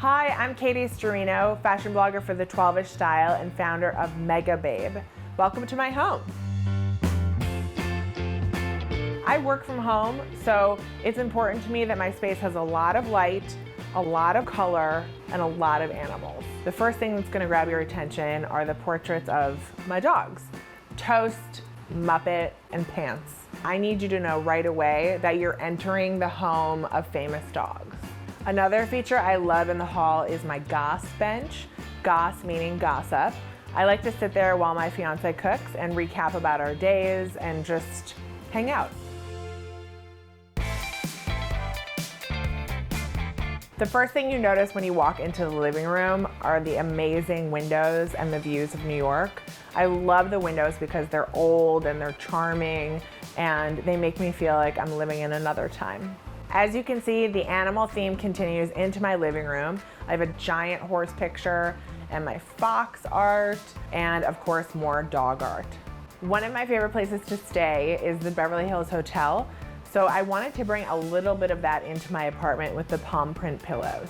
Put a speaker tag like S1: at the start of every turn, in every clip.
S1: Hi, I'm Katie Sturino, fashion blogger for the 12ish Style and founder of Mega Babe. Welcome to my home. I work from home, so it's important to me that my space has a lot of light, a lot of color, and a lot of animals. The first thing that's gonna grab your attention are the portraits of my dogs, Toast, Muppet, and Pants. I need you to know right away that you're entering the home of famous dogs. Another feature I love in the hall is my goss bench, goss meaning gossip. I like to sit there while my fiance cooks and recap about our days and just hang out. The first thing you notice when you walk into the living room are the amazing windows and the views of New York. I love the windows because they're old and they're charming and they make me feel like I'm living in another time. As you can see, the animal theme continues into my living room. I have a giant horse picture and my fox art, and of course more dog art. One of my favorite places to stay is the Beverly Hills Hotel, so I wanted to bring a little bit of that into my apartment with the palm print pillows.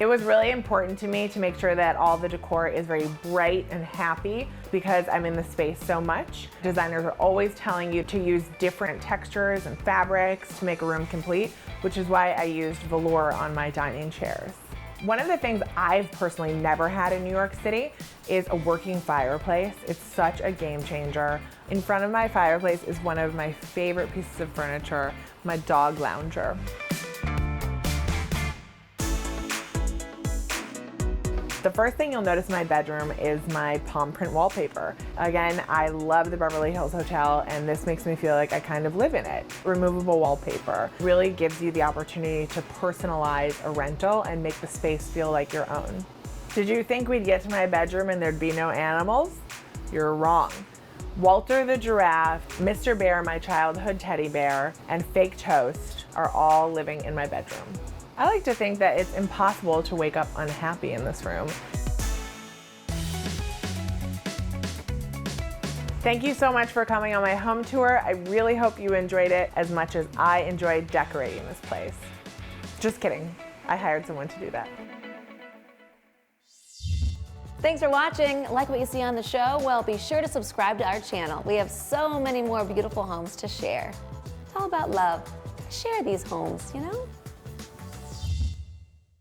S1: It was really important to me to make sure that all the decor is very bright and happy because I'm in the space so much. Designers are always telling you to use different textures and fabrics to make a room complete, which is why I used velour on my dining chairs. One of the things I've personally never had in New York City is a working fireplace. It's such a game changer. In front of my fireplace is one of my favorite pieces of furniture, my dog lounger. The first thing you'll notice in my bedroom is my palm print wallpaper. Again, I love the Beverly Hills Hotel and this makes me feel like I kind of live in it. Removable wallpaper really gives you the opportunity to personalize a rental and make the space feel like your own. Did you think we'd get to my bedroom and there'd be no animals? You're wrong. Walter the giraffe, Mr. Bear, my childhood teddy bear, and fake Toast are all living in my bedroom. I like to think that it's impossible to wake up unhappy in this room. Thank you so much for coming on my home tour. I really hope you enjoyed it as much as I enjoyed decorating this place. Just kidding. I hired someone to do that.
S2: Thanks for watching. Like what you see on the show? Well, be sure to subscribe to our channel. We have so many more beautiful homes to share. It's all about love. Share these homes, you know?